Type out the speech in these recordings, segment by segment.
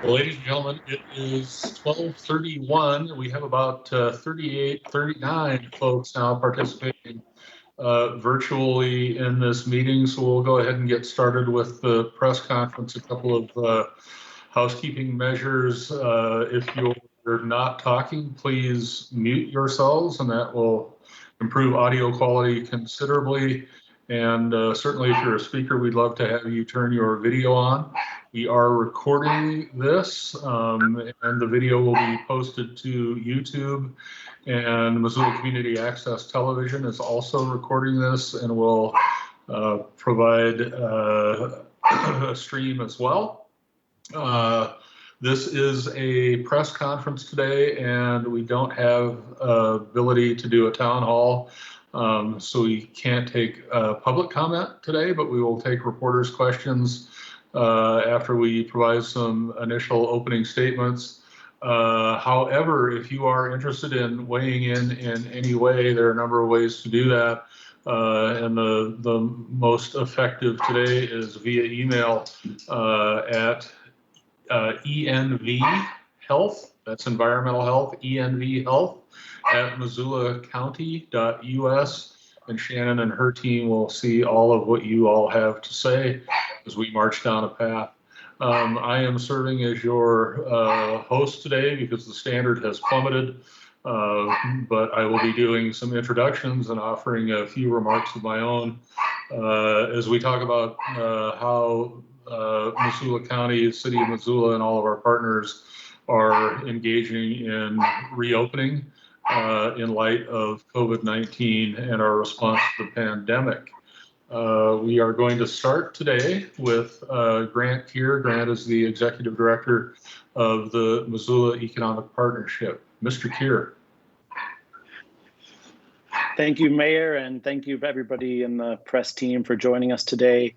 Well, ladies and gentlemen, it is 12:31. We have about 38, 39 folks now participating virtually in this meeting. So we'll go ahead and get started with the press conference. A couple of housekeeping measures. If you're not talking, please mute yourselves, and that will improve audio quality considerably. And certainly if you're a speaker, we'd love to have you turn your video on. We are recording this, and the video will be posted to YouTube, and Missoula Community Access Television is also recording this and will provide a stream as well. This is a press conference today, and we don't have ability to do a town hall. So we can't take public comment today, but we will take reporters' questions after we provide some initial opening statements. However, if you are interested in weighing in any way, there are a number of ways to do that. And the most effective today is via email at ENV Health, that's environmental health, ENV Health at MissoulaCounty.us. And Shannon and her team will see all of what you all have to say as we march down a path. I am serving as your host today because the standard has plummeted, but I will be doing some introductions and offering a few remarks of my own as we talk about how Missoula County, City of Missoula, and all of our partners are engaging in reopening in light of COVID-19 and our response to the pandemic. We are going to start today with Grant Keir. Grant is the Executive Director of the Missoula Economic Partnership. Mr. Keir. Thank you, Mayor, and thank you everybody in the press team for joining us today.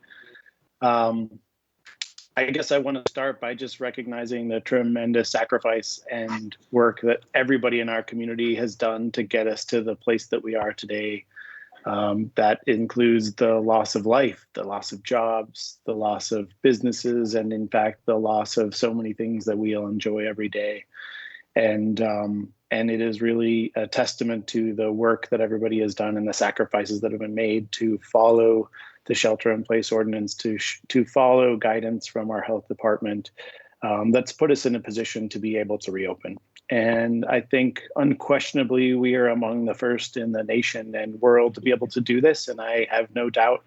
I guess I want to start by just recognizing the tremendous sacrifice and work that everybody in our community has done to get us to the place that we are today. That includes the loss of life, the loss of jobs, the loss of businesses, and in fact, the loss of so many things that we all enjoy every day. And it is really a testament to the work that everybody has done and the sacrifices that have been made to follow the shelter-in-place ordinance, to follow guidance from our health department that's put us in a position to be able to reopen. And I think unquestionably, we are among the first in the nation and world to be able to do this. And I have no doubt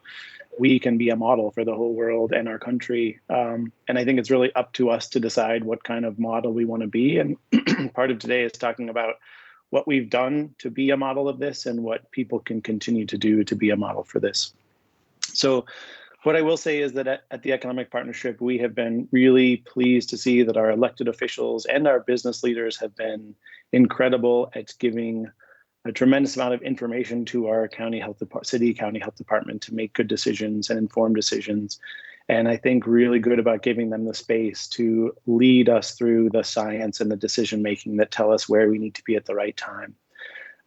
we can be a model for the whole world and our country. And I think it's really up to us to decide what kind of model we want to be. And part of today is talking about what we've done to be a model of this and what people can continue to do to be a model for this. So what I will say is that at the Economic Partnership, we have been really pleased to see that our elected officials and our business leaders have been incredible at giving a tremendous amount of information to our city county health department to make good decisions and informed decisions. And I think really good about giving them the space to lead us through the science and the decision making that tell us where we need to be at the right time.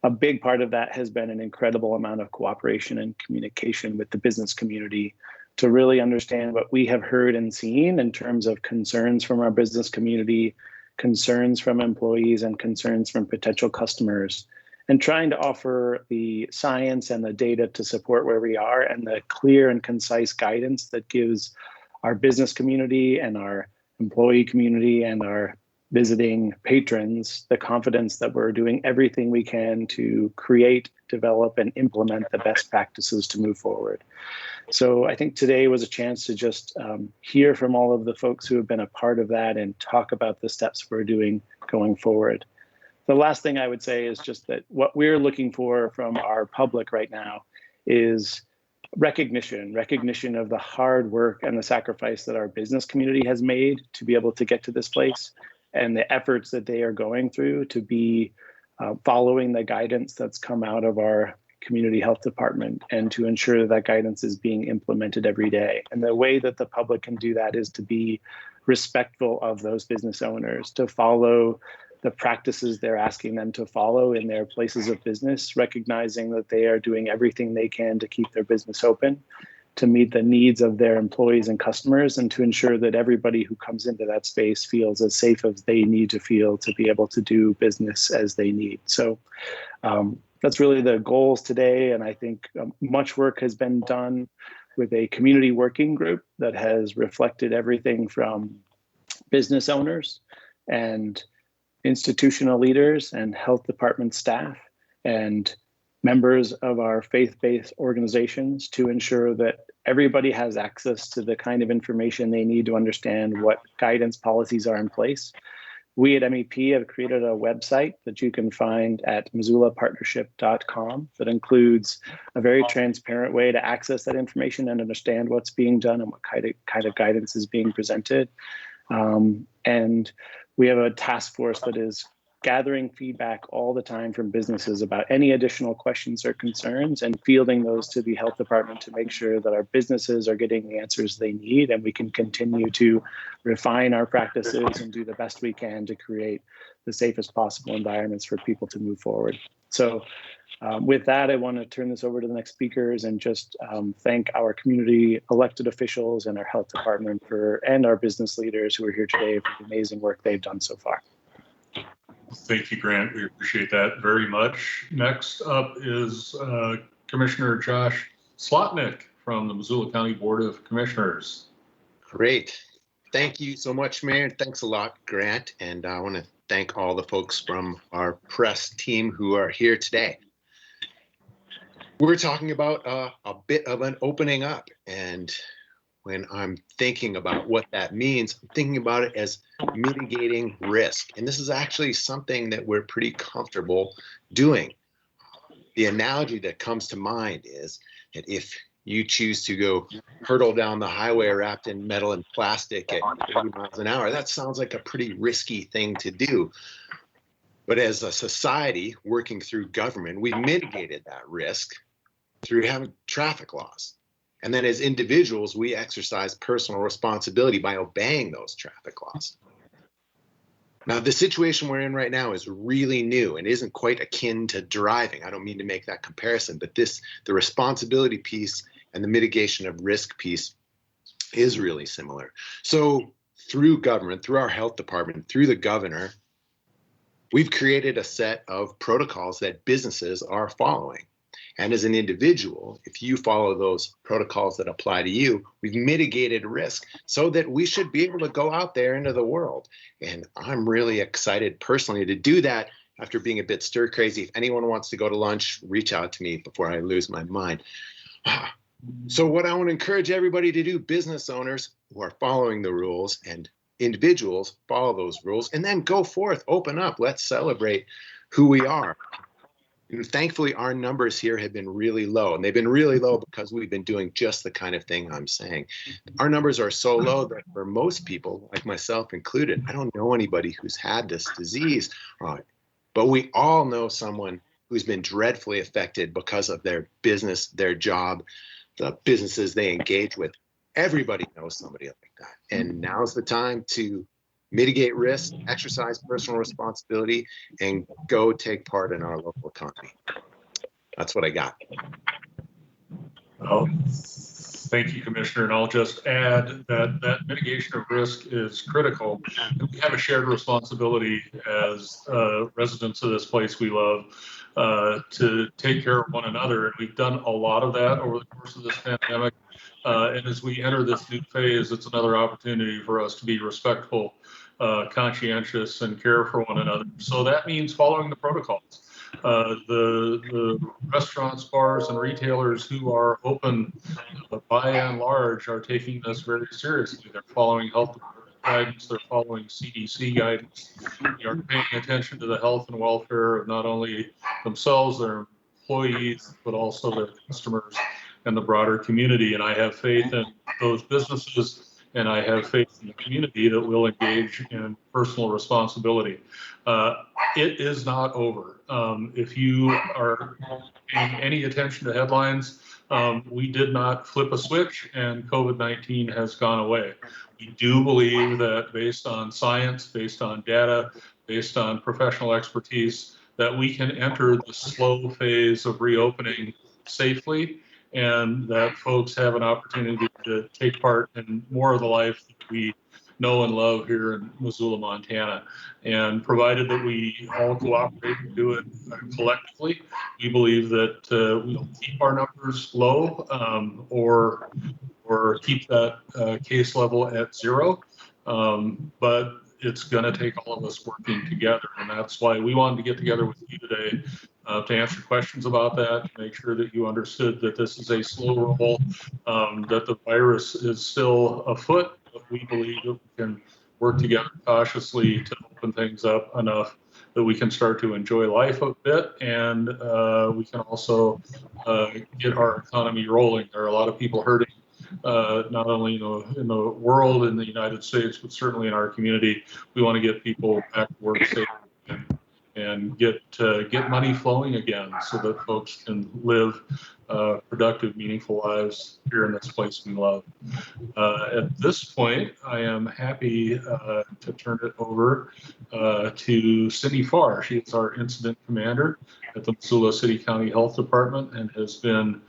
A big part of that has been an incredible amount of cooperation and communication with the business community to really understand what we have heard and seen in terms of concerns from our business community, concerns from employees, and concerns from potential customers, and trying to offer the science and the data to support where we are and the clear and concise guidance that gives our business community and our employee community and our visiting patrons the confidence that we're doing everything we can to create, develop, and implement the best practices to move forward. So I think today was a chance to just hear from all of the folks who have been a part of that and talk about the steps we're doing going forward. The last thing I would say is just that what we're looking for from our public right now is recognition of the hard work and the sacrifice that our business community has made to be able to get to this place, and the efforts that they are going through to be following the guidance that's come out of our community health department and to ensure that that guidance is being implemented every day. And the way that the public can do that is to be respectful of those business owners, to follow the practices they're asking them to follow in their places of business, recognizing that they are doing everything they can to keep their business open, to meet the needs of their employees and customers, and to ensure that everybody who comes into that space feels as safe as they need to feel to be able to do business as they need. So that's really the goals today. And I think much work has been done with a community working group that has reflected everything from business owners and institutional leaders and health department staff and members of our faith-based organizations to ensure that everybody has access to the kind of information they need to understand what guidance policies are in place. We at MEP have created a website that you can find at missoulapartnership.com that includes a very transparent way to access that information and understand what's being done and what kind of guidance is being presented. And we have a task force that is gathering feedback all the time from businesses about any additional questions or concerns and fielding those to the health department to make sure that our businesses are getting the answers they need, and we can continue to refine our practices and do the best we can to create the safest possible environments for people to move forward. So with that, I want to turn this over to the next speakers and just thank our community elected officials and our health department and our business leaders who are here today for the amazing work they've done so far. Thank you, Grant. We appreciate that very much. Next up is Commissioner Josh Slotnick from the Missoula County Board of Commissioners. Great. Thank you so much, Mayor. Thanks a lot, Grant. And I want to thank all the folks from our press team who are here today. We're talking about a bit of an opening up. And when I'm thinking about what that means, I'm thinking about it as mitigating risk. And this is actually something that we're pretty comfortable doing. The analogy that comes to mind is that if you choose to go hurtle down the highway wrapped in metal and plastic at 30 miles an hour, that sounds like a pretty risky thing to do. But as a society working through government, we've mitigated that risk through having traffic laws. And then as individuals, we exercise personal responsibility by obeying those traffic laws. Now, the situation we're in right now is really new and isn't quite akin to driving. I don't mean to make that comparison, but the responsibility piece and the mitigation of risk piece is really similar. So through government, through our health department, through the governor, we've created a set of protocols that businesses are following. And as an individual, if you follow those protocols that apply to you, we've mitigated risk so that we should be able to go out there into the world. And I'm really excited personally to do that after being a bit stir crazy. If anyone wants to go to lunch, reach out to me before I lose my mind. So what I want to encourage everybody to do, business owners who are following the rules and individuals, follow those rules, and then go forth, open up, let's celebrate who we are. And thankfully, our numbers here have been really low, and they've been really low because we've been doing just the kind of thing I'm saying. Our numbers are so low that for most people, like myself included, I don't know anybody who's had this disease, but we all know someone who's been dreadfully affected because of their business, their job, the businesses they engage with. Everybody knows somebody like that. And now's the time to mitigate risk, exercise personal responsibility, and go take part in our local economy. That's what I got. Well, thank you, Commissioner. And I'll just add that mitigation of risk is critical. And we have a shared responsibility as residents of this place we love to take care of one another. And we've done a lot of that over the course of this pandemic. And as we enter this new phase, it's another opportunity for us to be respectful, conscientious, and care for one another. So that means following the protocols. The restaurants, bars, and retailers who are open, by and large, are taking this very seriously. They're following health guidance, they're following CDC guidance. They are paying attention to the health and welfare of not only themselves, their employees, but also their customers and the broader community. And I have faith in those businesses, and I have faith in the community that will engage in personal responsibility. It is not over. If you are paying any attention to headlines, we did not flip a switch and COVID-19 has gone away. We do believe that based on science, based on data, based on professional expertise, that we can enter the slow phase of reopening safely and that folks have an opportunity to take part in more of the life that we know and love here in Missoula, Montana. And provided that we all cooperate and do it collectively, we believe that we'll keep our numbers low, or keep that case level at zero. But it's going to take all of us working together. And that's why we wanted to get together with you today to answer questions about that, to make sure that you understood that this is a slow roll, that the virus is still afoot, but we believe that we can work together cautiously to open things up enough that we can start to enjoy life a bit, and we can also get our economy rolling. There are a lot of people hurting, not only in the world, in the United States, but certainly in our community. We want to get people back to work safe and get money flowing again, so that folks can live productive, meaningful lives here in this place we love. At this point, I am happy to turn it over to Cindy Farr. She is our incident commander at the Missoula City County Health Department and has been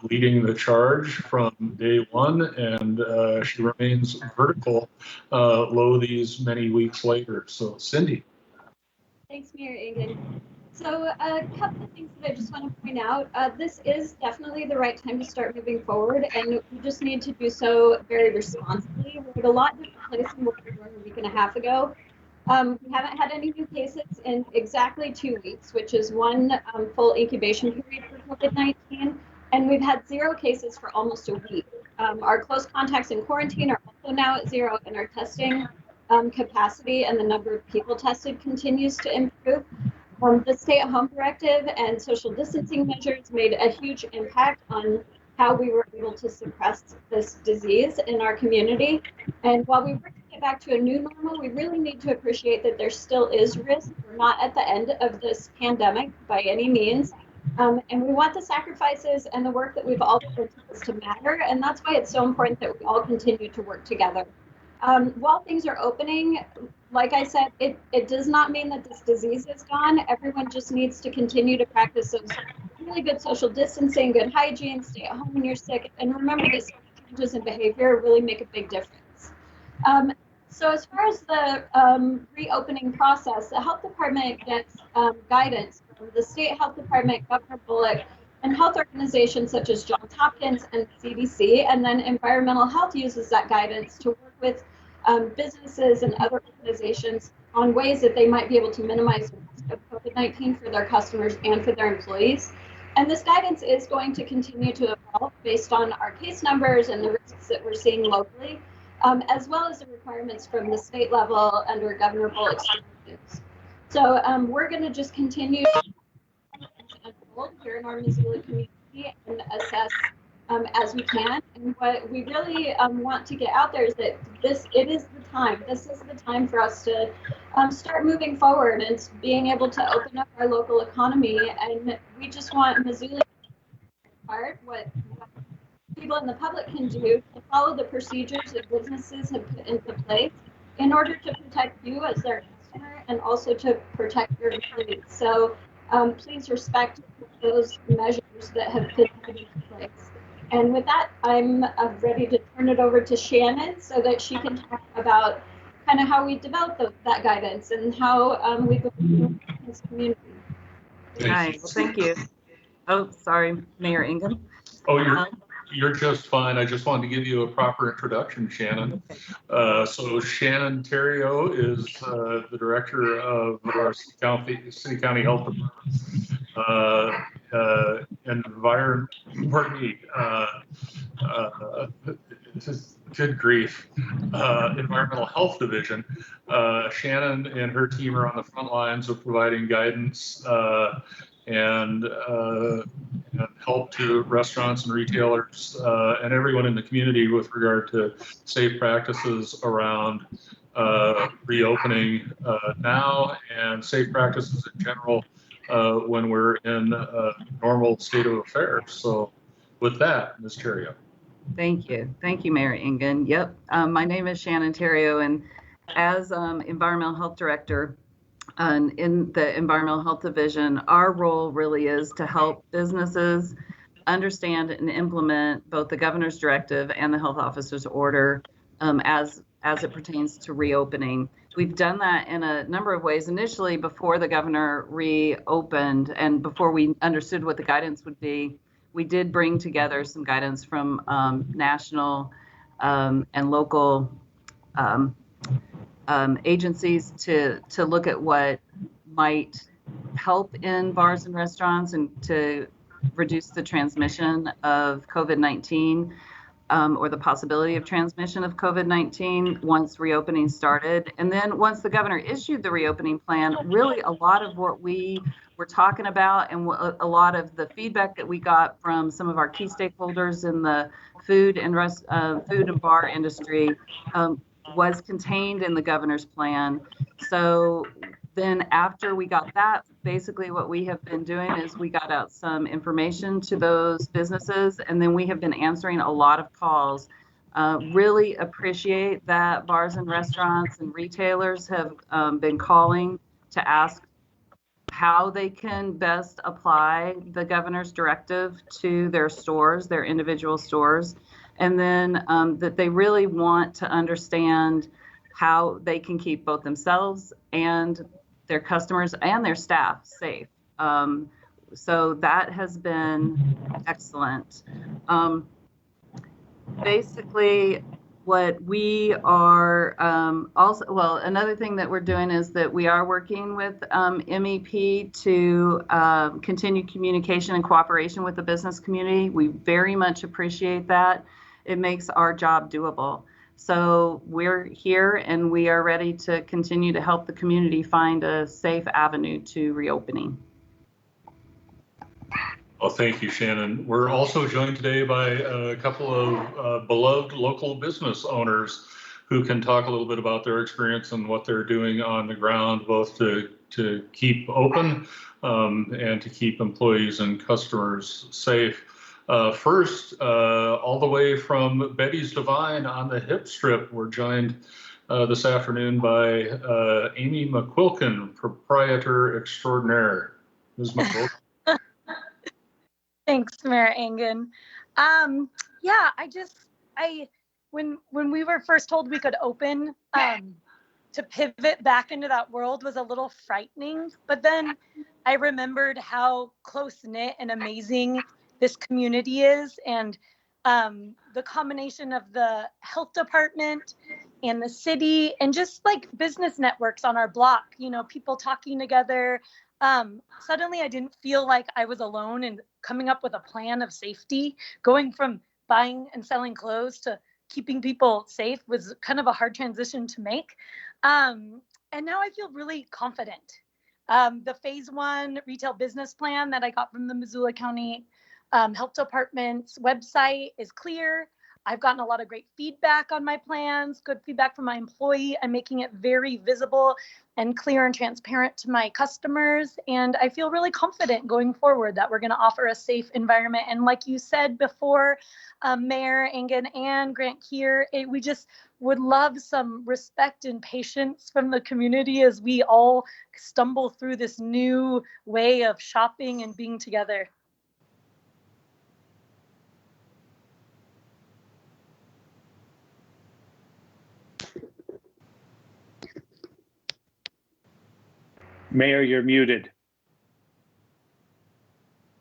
leading the charge from day one, and she remains vertical low these many weeks later. So Cindy. Thanks, Mayor Engen. So a couple of things that I just want to point out. This is definitely the right time to start moving forward, and we just need to do so very responsibly. We're at a lot different place than what we were a week and a half ago. We haven't had any new cases in exactly 2 weeks, which is one full incubation period for COVID-19, and we've had 0 cases for almost a week. Our close contacts in quarantine are also now at 0, and our testing capacity and the number of people tested continues to improve. The stay-at-home directive and social distancing measures made a huge impact on how we were able to suppress this disease in our community. And while we work to get back to a new normal, we really need to appreciate that there still is risk. We're not at the end of this pandemic by any means. And we want the sacrifices and the work that we've all put into this to matter. And that's why it's so important that we all continue to work together. While things are opening, like I said, it does not mean that this disease is gone. Everyone just needs to continue to practice those really good social distancing, good hygiene, stay at home when you're sick, and remember that changes in behavior really make a big difference. So as far as the reopening process, the health department gets guidance from the state health department, Governor Bullock, and health organizations such as Johns Hopkins and CDC, and then environmental health uses that guidance to work with businesses and other organizations on ways that they might be able to minimize the risk of COVID-19 for their customers and for their employees. And this guidance is going to continue to evolve based on our case numbers and the risks that we're seeing locally, as well as the requirements from the state level under Governor Bullock's directives. So we're going to just continue to unfold here in our Missoula community and assess as we can. And what we really want to get out there is that this is the time for us to start moving forward and being able to open up our local economy. And we just want Missoula part what people in the public can do to follow the procedures that businesses have put into place in order to protect you as their customer and also to protect your employees. So please respect those measures that have been put into place. And with that, I'm ready to turn it over to Shannon so that she can talk about kind of how we developed that guidance and how we go through this community. Hi, well, thank you. Oh, sorry, Mayor Engen. Oh, you're just fine. I just wanted to give you a proper introduction, Shannon. So Shannon Terrio is the director of our City County Health Department. Good grief. Environmental Health Division. Shannon and her team are on the front lines of providing guidance and help to restaurants and retailers and everyone in the community with regard to safe practices around reopening now and safe practices in general when we're in a normal state of affairs. So with that, Ms. Terrio. Thank you, Mayor Engen. Yep, my name is Shannon Terrio, and as Environmental Health Director in the Environmental Health Division, our role really is to help businesses understand and implement both the governor's directive and the health officer's order as it pertains to reopening. We've done that in a number of ways. Initially, before the governor reopened and before we understood what the guidance would be, we did bring together some guidance from national and local agencies to look at what might help in bars and restaurants and to reduce the transmission of COVID-19 or the possibility of transmission of COVID-19 once reopening started. And then once the governor issued the reopening plan, really a lot of what we were talking about and a lot of the feedback that we got from some of our key stakeholders in the food and bar industry was contained in the governor's plan. So then after we got that, basically what we have been doing is we got out some information to those businesses, and then we have been answering a lot of calls. Really appreciate that bars and restaurants and retailers have been calling to ask how they can best apply the governor's directive to their stores, their individual stores, and then that they really want to understand how they can keep both themselves and their customers and their staff safe. So that has been excellent. Basically, what we are also, well, another thing that we're doing is that we are working with MEP to continue communication and cooperation with the business community. We very much appreciate that. It makes our job doable. So we're here and we are ready to continue to help the community find a safe avenue to reopening. Well, thank you, Shannon. We're also joined today by a couple of beloved local business owners who can talk a little bit about their experience and what they're doing on the ground, both to keep open and to keep employees and customers safe. First, all the way from Betty's Divine on the Hip Strip, we're joined this afternoon by Amy McQuilkin, proprietor extraordinaire. Ms. McQuilkin. Thanks, Mayor Engen. Yeah, when we were first told we could open, to pivot back into that world was a little frightening. But then I remembered how close-knit and amazing this community is, and the combination of the health department and the city and just like business networks on our block, you know, people talking together. Suddenly I didn't feel like I was alone in coming up with a plan of safety. Going from buying and selling clothes to keeping people safe was kind of a hard transition to make. And now I feel really confident. The phase 1 retail business plan that I got from the Missoula County Health Department's website is clear. I've gotten a lot of great feedback on my plans, good feedback from my employee. I'm making it very visible and clear and transparent to my customers. And I feel really confident going forward that we're going to offer a safe environment. And like you said before, Mayor Engen and Grant here, we just would love some respect and patience from the community as we all stumble through this new way of shopping and being together. Mayor, you're muted.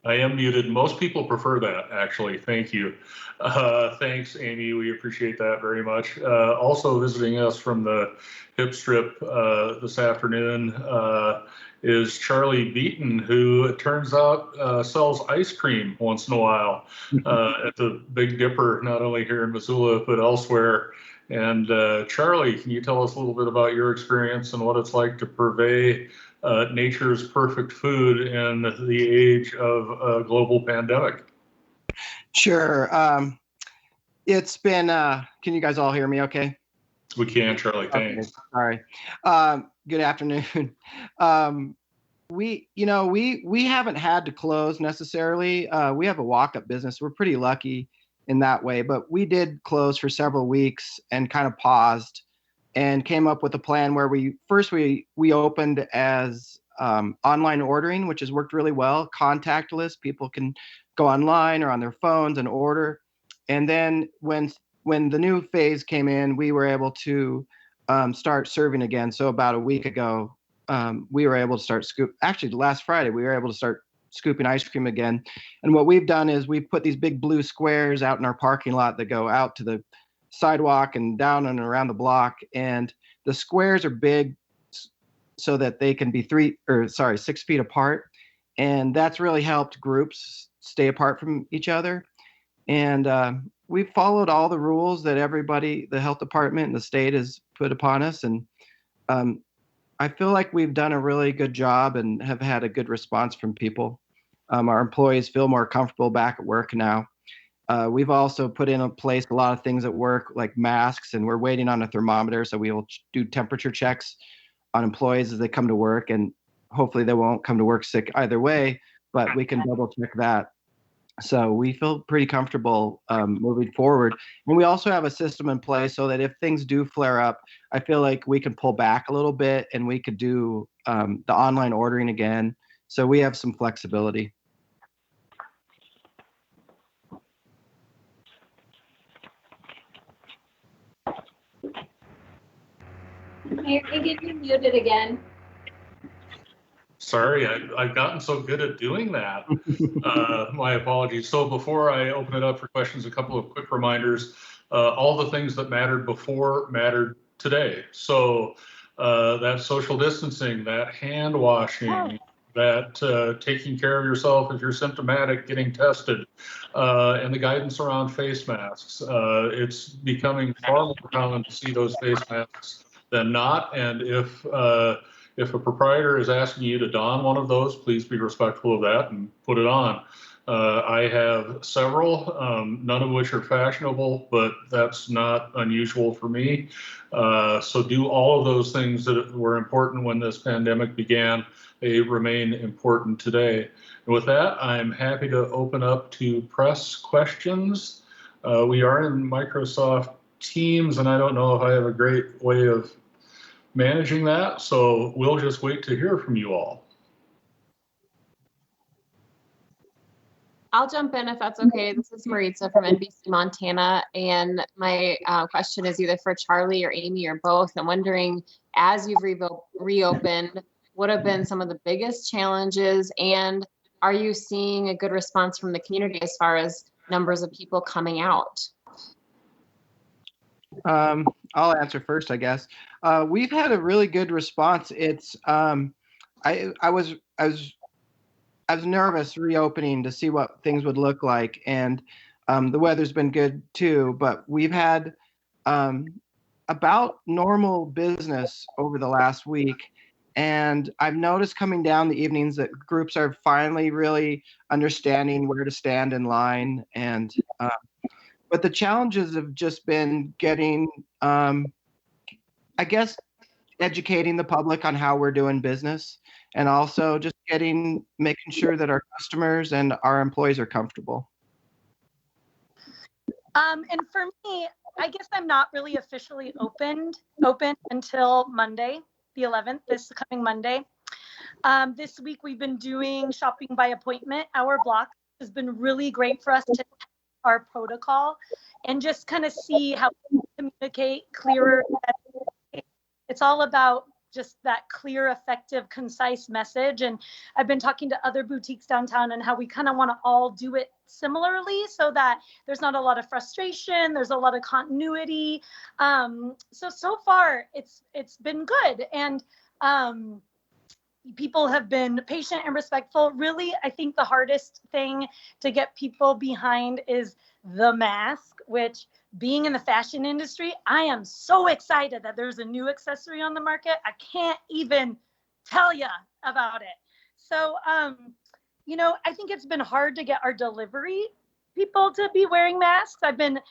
I am muted. Most people prefer that, actually. Thank you. Thanks, Amy. We appreciate that very much. Also visiting us from the Hip Strip this afternoon is Charlie Beaton, who it turns out sells ice cream once in a while at the Big Dipper, not only here in Missoula, but elsewhere. And Charlie, can you tell us a little bit about your experience and what it's like to purvey nature's perfect food in the age of a global pandemic? Sure. It's been, can you guys all hear me okay? We can, Charlie, thanks. Okay, sorry. Good afternoon. We haven't had to close necessarily. We have a walk-up business. We're pretty lucky in that way, but we did close for several weeks and kind of paused and came up with a plan where we opened as online ordering, which has worked really well, contactless. People can go online or on their phones and order. And then when the new phase came in, we were able to start serving again. So about a week ago, we were able to start actually last Friday, we were able to start scooping ice cream again. And what we've done is we've put these big blue squares out in our parking lot that go out to the sidewalk and down and around the block. And the squares are big so that they can be 6 feet apart. And that's really helped groups stay apart from each other. And we've followed all the rules that everybody, the health department and the state has put upon us. And I feel like we've done a really good job and have had a good response from people. Our employees feel more comfortable back at work now. We've also put in place a lot of things at work, like masks, and we're waiting on a thermometer. So we will do temperature checks on employees as they come to work, and hopefully they won't come to work sick either way, but we can double check that. So we feel pretty comfortable moving forward. And we also have a system in place so that if things do flare up, I feel like we can pull back a little bit and we could do the online ordering again. So we have some flexibility. Mayor Egan, you're muted again. Sorry, I've gotten so good at doing that. My apologies. So before I open it up for questions, a couple of quick reminders. All the things that mattered before mattered today. So that social distancing, that hand washing, that taking care of yourself if you're symptomatic, getting tested, and the guidance around face masks. It's becoming far more common to see those face masks than not. And if a proprietor is asking you to don one of those, please be respectful of that and put it on. I have several, none of which are fashionable, but that's not unusual for me. So do all of those things that were important when this pandemic began. They remain important today. And with that, I'm happy to open up to press questions. We are in Microsoft Teams, and I don't know if I have a great way of managing that, so we'll just wait to hear from you all. I'll jump in if that's okay. This is Maritza from NBC Montana, and my question is either for Charlie or Amy or both. I'm wondering, as you've reopened, what have been some of the biggest challenges, and are you seeing a good response from the community as far as numbers of people coming out? I'll answer first, I guess. We've had a really good response. It's I was nervous reopening to see what things would look like, and the weather's been good too. But we've had about normal business over the last week, and I've noticed coming down the evenings that groups are finally really understanding where to stand in line, and but the challenges have just been getting, I guess, educating the public on how we're doing business, and also just making sure that our customers and our employees are comfortable. And for me, I guess I'm not really officially open until Monday, the 11th, this coming Monday. This week we've been doing shopping by appointment. Our block has been really great for us to our protocol and just kind of see how we communicate clearer. It's all about just that clear, effective, concise message. And I've been talking to other boutiques downtown and how we kind of want to all do it similarly so that there's not a lot of frustration, there's a lot of continuity. So far it's been good. And people have been patient and respectful. Really, I think the hardest thing to get people behind is the mask, which, being in the fashion industry, I am so excited that there's a new accessory on the market. I can't even tell you about it. So, I think it's been hard to get our delivery people to be wearing masks. I've been,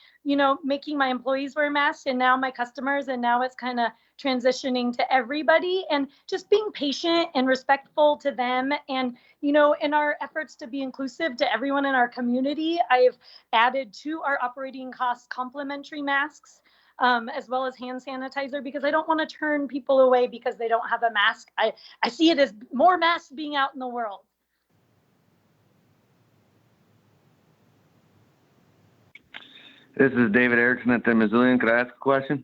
making my employees wear masks, and now my customers, and now it's kind of transitioning to everybody, and just being patient and respectful to them. And, in our efforts to be inclusive to everyone in our community, I've added to our operating costs complimentary masks, as well as hand sanitizer, because I don't want to turn people away because they don't have a mask. I see it as more masks being out in the world. This is David Erickson at the Missoula. Could I ask a question?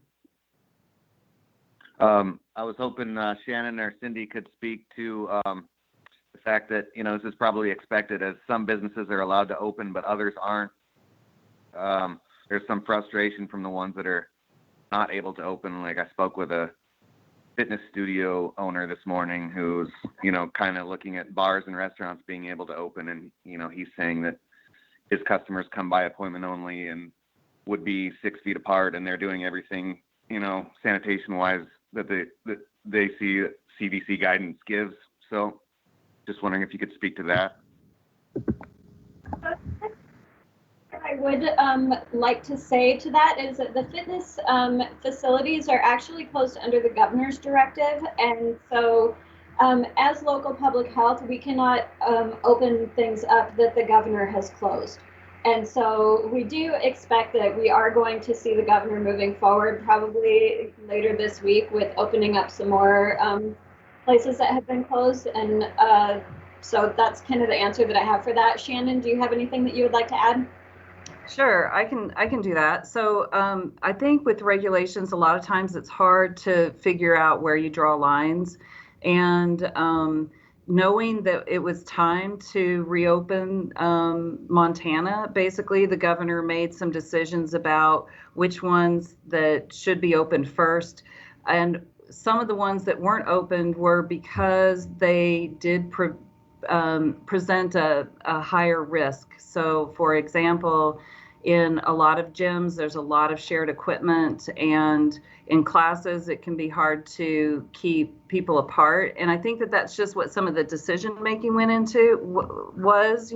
I was hoping Shannon or Cindy could speak to the fact that, this is probably expected as some businesses are allowed to open, but others aren't. There's some frustration from the ones that are not able to open. Like I spoke with a fitness studio owner this morning who's, kind of looking at bars and restaurants being able to open. And, he's saying that his customers come by appointment only and would be 6 feet apart, and they're doing everything, sanitation wise that they see CDC guidance gives. So just wondering if you could speak to that. I would like to say to that is that the fitness facilities are actually closed under the governor's directive. And so as local public health, we cannot open things up that the governor has closed. And so we do expect that we are going to see the governor moving forward probably later this week with opening up some more places that have been closed. And so that's kind of the answer that I have for that. Shannon, do you have anything that you would like to add? Sure, I can do that. So I think with regulations, a lot of times it's hard to figure out where you draw lines. And knowing that it was time to reopen Montana, basically the governor made some decisions about which ones that should be opened first. And some of the ones that weren't opened were because they did present a higher risk. So for example, in a lot of gyms, there's a lot of shared equipment, and in classes, it can be hard to keep people apart. And I think that that's just what some of the decision making went into was,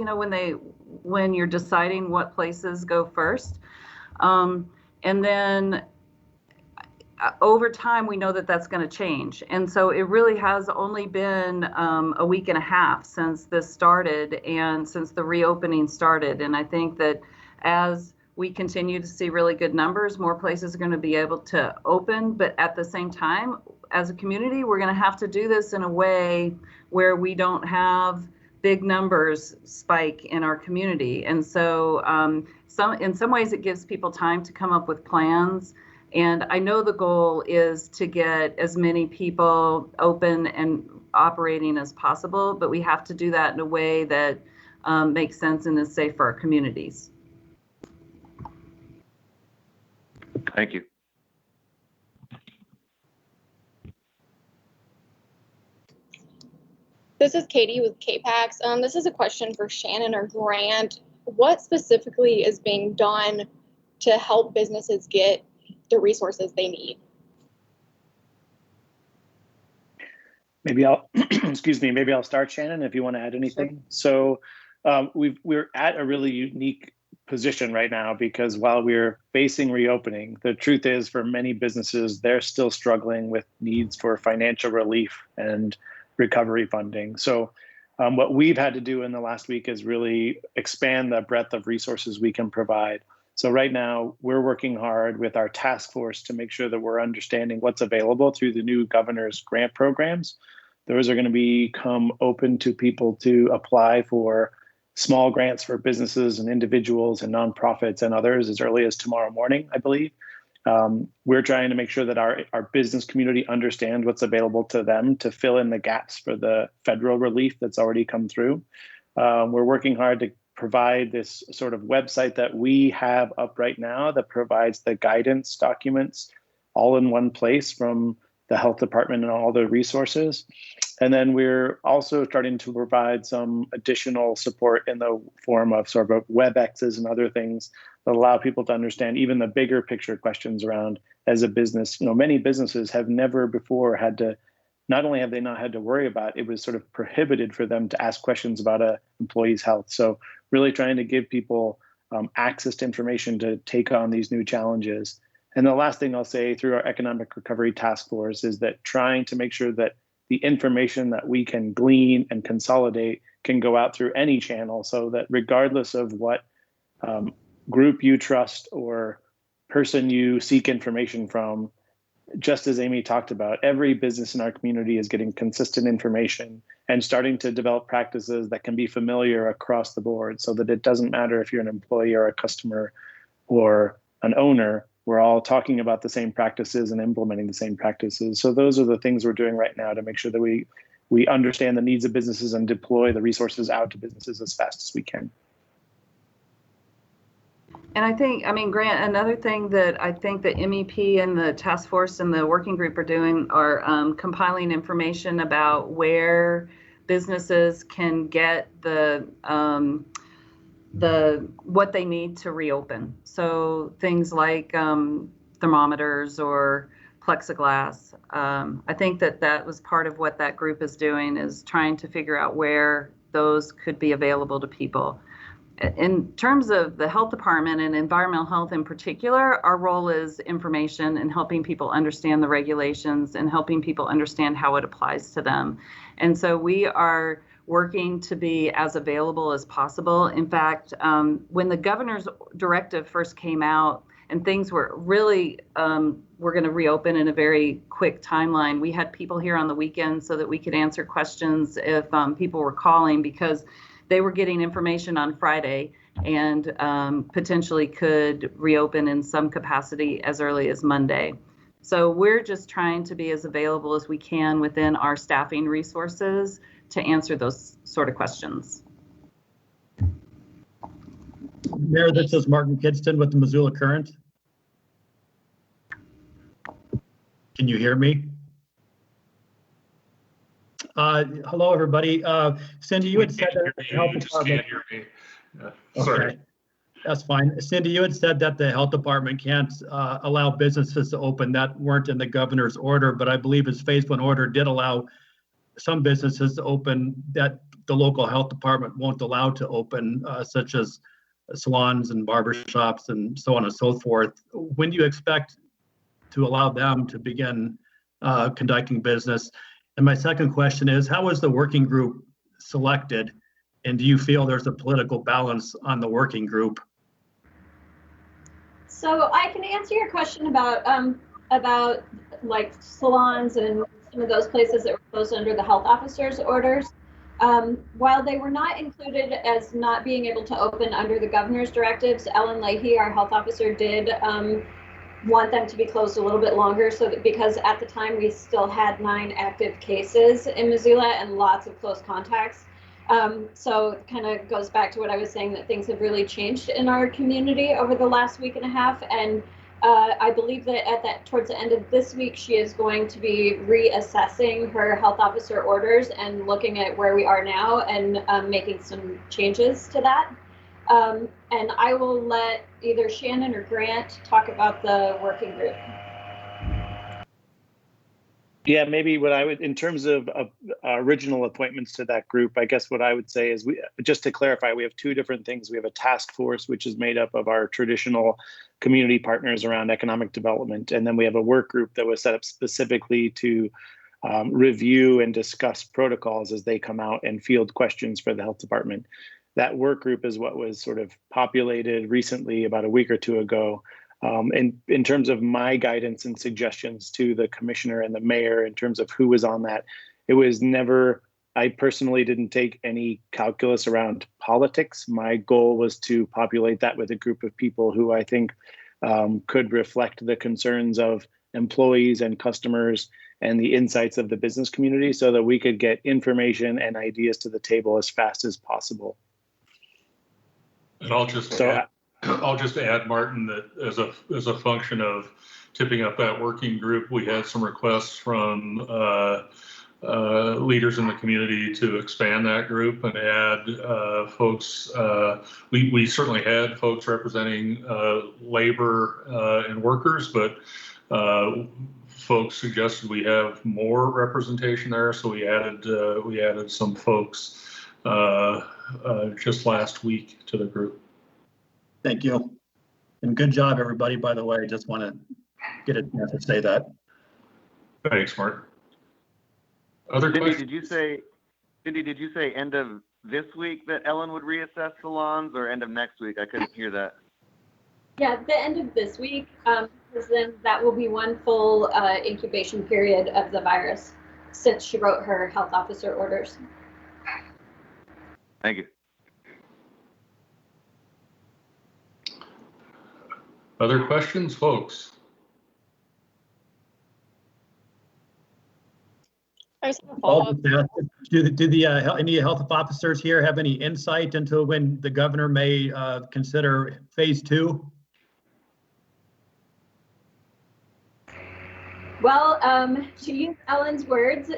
when you're deciding what places go first. And then over time, we know that that's going to change. And so it really has only been a week and a half since this started and since the reopening started. And I think that as we continue to see really good numbers, more places are going to be able to open. But at the same time, as a community, we're going to have to do this in a way where we don't have big numbers spike in our community. And so in some ways, it gives people time to come up with plans. And I know the goal is to get as many people open and operating as possible, but we have to do that in a way that makes sense and is safe for our communities. Thank you. This is Katie with KPAX. This is a question for Shannon or Grant. What specifically is being done to help businesses get the resources they need? Maybe I'll, maybe I'll start, Shannon, if you want to add anything. Sure. So we're at a really unique position right now because while we're facing reopening, the truth is for many businesses, they're still struggling with needs for financial relief and recovery funding. So what we've had to do in the last week is really expand the breadth of resources we can provide. So right now, we're working hard with our task force to make sure that we're understanding what's available through the new governor's grant programs. Those are going to become open to people to apply for small grants for businesses and individuals and nonprofits and others as early as tomorrow morning, I believe. We're trying to make sure that our business community understands what's available to them to fill in the gaps for the federal relief that's already come through. We're working hard to provide this sort of website that we have up right now that provides the guidance documents all in one place from the health department and all the resources. And then we're also starting to provide some additional support in the form of sort of WebExes and other things that allow people to understand even the bigger picture questions around as a business. Many businesses have never before had to, not only have they not had to worry about, it was sort of prohibited for them to ask questions about an employee's health. So really trying to give people access to information to take on these new challenges. And the last thing I'll say through our economic recovery task force is that trying to make sure that the information that we can glean and consolidate can go out through any channel so that regardless of what group you trust or person you seek information from, just as Amy talked about, every business in our community is getting consistent information and starting to develop practices that can be familiar across the board so that it doesn't matter if you're an employee or a customer or an owner, we're all talking about the same practices and implementing the same practices. So those are the things we're doing right now to make sure that we understand the needs of businesses and deploy the resources out to businesses as fast as we can. And I think, Grant, another thing that I think the MEP and the task force and the working group are doing are compiling information about where businesses can get the what they need to reopen. So things like thermometers or plexiglass. I think that was part of what that group is doing, is trying to figure out where those could be available to people. In terms of the health department and environmental health in particular, our role is information and helping people understand the regulations and helping people understand how it applies to them. And so we are working to be as available as possible. In fact, when the governor's directive first came out and things were really, we're going to reopen in a very quick timeline, we had people here on the weekend so that we could answer questions if people were calling, because they were getting information on Friday and potentially could reopen in some capacity as early as Monday. So we're just trying to be as available as we can within our staffing resources to answer those sort of questions. Mayor, this is Martin Kidston with the Missoula Current. Can you hear me? Hello, everybody. Cindy, you had said that the health department. Can't hear me. Sorry. Okay. That's fine. Cindy, you had said that the health department can't allow businesses to open that weren't in the governor's order, but I believe his phase one order did allow some businesses to open that the local health department won't allow to open, such as salons and barbershops and so on and so forth. When do you expect to allow them to begin conducting business? And my second question is, how was the working group selected? And do you feel there's a political balance on the working group? So I can answer your question about like salons and some of those places that were closed under the health officer's orders. While they were not included as not being able to open under the governor's directives, Ellen Leahy, our health officer, did want them to be closed a little bit longer, so that, because at the time we still had 9 active cases in Missoula and lots of close contacts. So it kind of goes back to what I was saying, that things have really changed in our community over the last week and a half. And I believe that towards the end of this week, she is going to be reassessing her health officer orders and looking at where we are now and making some changes to that. And I will let either Shannon or Grant talk about the working group. Yeah, maybe what I would, in terms of original appointments to that group, I guess what I would say is, just to clarify, we have 2 different things. We have a task force, which is made up of our traditional community partners around economic development. And then we have a work group that was set up specifically to review and discuss protocols as they come out and field questions for the health department. That work group is what was sort of populated recently, about a week or 2 ago. In terms of my guidance and suggestions to the commissioner and the mayor in terms of who was on that, it was never, I personally didn't take any calculus around politics. My goal was to populate that with a group of people who I think could reflect the concerns of employees and customers and the insights of the business community, so that we could get information and ideas to the table as fast as possible. And I'll just add, Martin, that as a function of tipping up that working group, we had some requests from leaders in the community to expand that group and add folks. We certainly had folks representing labor and workers, but folks suggested we have more representation there, so we added some folks just last week to the group. Thank you. And good job, everybody, by the way. Just want to get a chance to say that. Thanks, Mark. Other questions? Cindy, did you say end of this week that Ellen would reassess salons, or end of next week? I couldn't hear that. Yeah, the end of this week, because then that will be one full incubation period of the virus since she wrote her health officer orders. Thank you. Other questions, folks? I just have a I'll follow-up. just ask, do the any health officers here have any insight into when the governor may consider phase 2? Well, to use Ellen's words,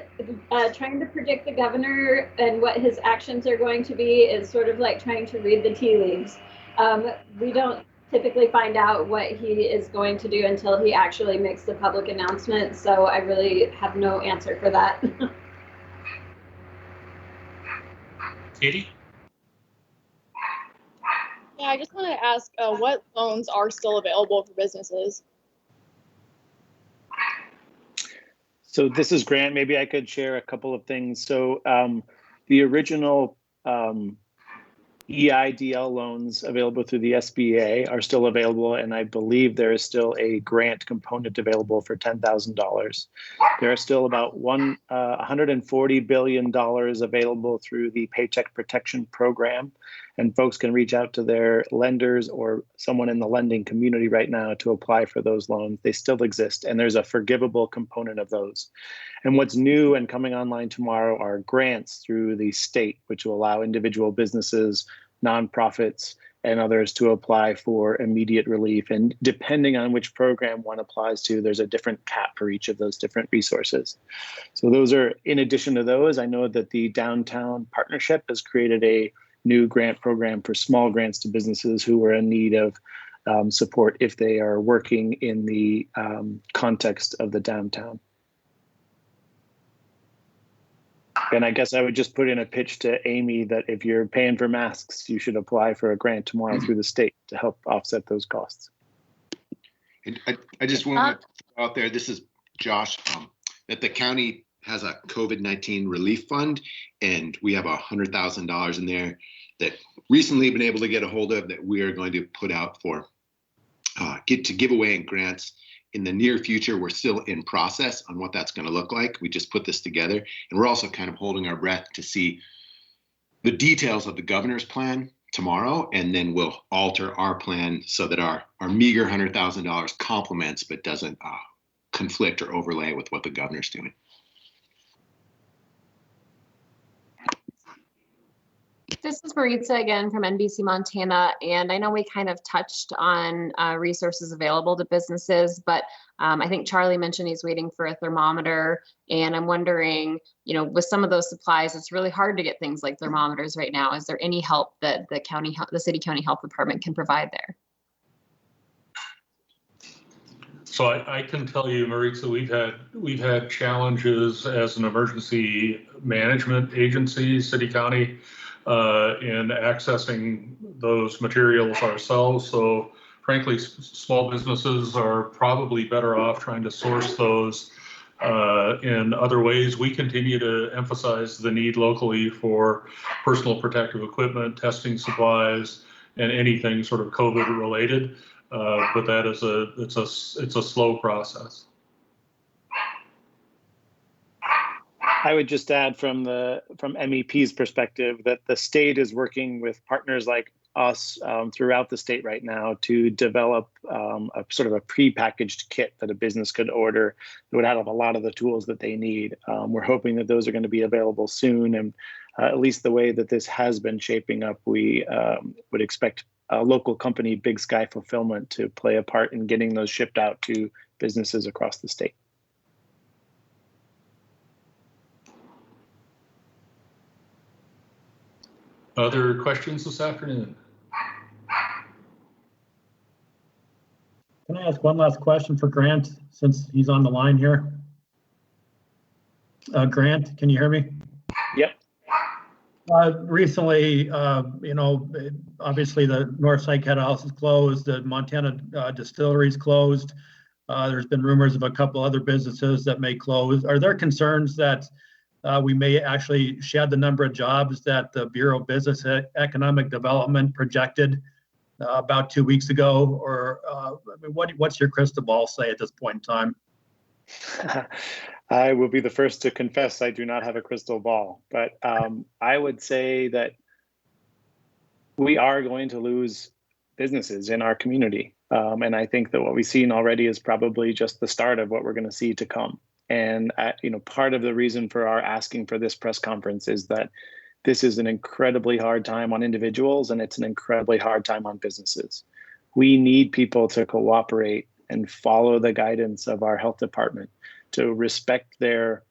trying to predict the governor and what his actions are going to be is sort of like trying to read the tea leaves. We don't typically find out what he is going to do until he actually makes the public announcement. So I really have no answer for that. Katie? Yeah, I just want to ask what loans are still available for businesses? So this is Grant. Maybe I could share a couple of things. So the original EIDL loans available through the SBA are still available, and I believe there is still a grant component available for $10,000. There are still about $140 billion available through the Paycheck Protection Program, and folks can reach out to their lenders or someone in the lending community right now to apply for those loans. They still exist, and there's a forgivable component of those. And what's new and coming online tomorrow are grants through the state, which will allow individual businesses, nonprofits, and others to apply for immediate relief. And depending on which program one applies to, there's a different cap for each of those different resources. So those are, in addition to those, I know that the Downtown Partnership has created a new grant program for small grants to businesses who are in need of support if they are working in the context of the downtown. And I guess I would just put in a pitch to Amy that if you're paying for masks, you should apply for a grant tomorrow through the state to help offset those costs. I just want to put out there, this is Josh, that the county has a COVID-19 relief fund, and we have $100,000 in there that recently been able to get a hold of that we are going to put out for give away in grants. In the near future, we're still in process on what that's going to look like. We just put this together, and we're also kind of holding our breath to see the details of the governor's plan tomorrow, and then we'll alter our plan so that our meager $100,000 complements but doesn't conflict or overlay with what the governor's doing. This is Maritza again from NBC Montana, and I know we kind of touched on resources available to businesses, but I think Charlie mentioned he's waiting for a thermometer, and I'm wondering, with some of those supplies, it's really hard to get things like thermometers right now. Is there any help that the city county health department can provide there? So I can tell you, Maritza, we've had challenges as an emergency management agency, city county, in accessing those materials ourselves. So frankly, small businesses are probably better off trying to source those in other ways. We continue to emphasize the need locally for personal protective equipment, testing supplies, and anything sort of COVID related. But that is it's a slow process. I would just add from MEP's perspective that the state is working with partners like us throughout the state right now to develop a sort of a prepackaged kit that a business could order that would have a lot of the tools that they need. We're hoping that those are going to be available soon, and at least the way that this has been shaping up, we would expect a local company, Big Sky Fulfillment, to play a part in getting those shipped out to businesses across the state. Other questions this afternoon? Can I ask one last question for Grant, since he's on the line here? Grant, can you hear me? Yep. Recently, obviously the Northside Cat House is closed, the Montana distillery is closed. There's been rumors of a couple other businesses that may close. Are there concerns that we may actually shed the number of jobs that the Bureau of Business and Economic Development projected about 2 weeks ago? Or what's your crystal ball say at this point in time? I will be the first to confess I do not have a crystal ball, but I would say that we are going to lose businesses in our community. And I think that what we've seen already is probably just the start of what we're going to see to come. And part of the reason for our asking for this press conference is that this is an incredibly hard time on individuals, and it's an incredibly hard time on businesses. We need people to cooperate and follow the guidance of our health department, to respect their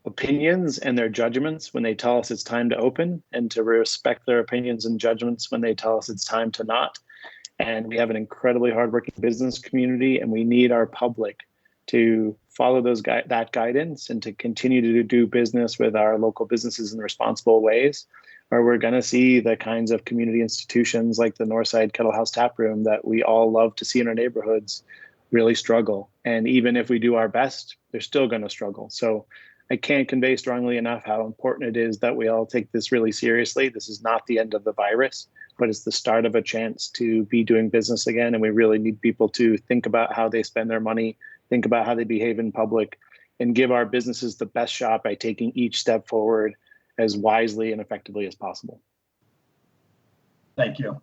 opinions and their judgments when they tell us it's time to open, and to respect their opinions and judgments when they tell us it's time to not. And we have an incredibly hardworking business community, and we need our public to follow that guidance and to continue to do business with our local businesses in responsible ways, or we're going to see the kinds of community institutions like the Northside Kettle House Tap Room that we all love to see in our neighborhoods really struggle. And even if we do our best, they're still going to struggle. So I can't convey strongly enough how important it is that we all take this really seriously. This is not the end of the virus, but it's the start of a chance to be doing business again. And we really need people to think about how they spend their money, think about how they behave in public, and give our businesses the best shot by taking each step forward as wisely and effectively as possible. Thank you.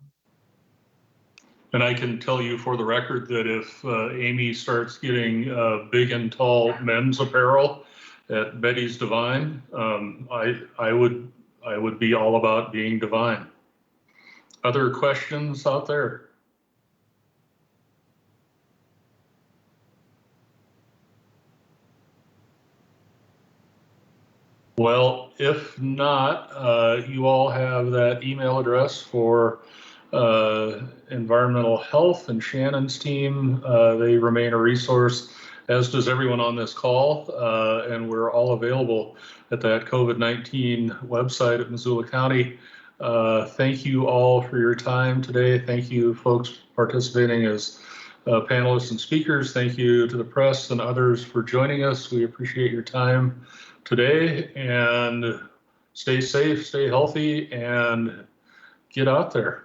And I can tell you for the record that if Amy starts getting big and tall men's apparel at Betty's Divine, I would be all about being divine. Other questions out there? Well, if not, you all have that email address for environmental health and Shannon's team. They remain a resource, as does everyone on this call, and we're all available at that COVID-19 website at Missoula County. Thank you all for your time today. Thank you folks participating as panelists and speakers. Thank you to the press and others for joining us. We appreciate your time today, and stay safe, stay healthy, and get out there.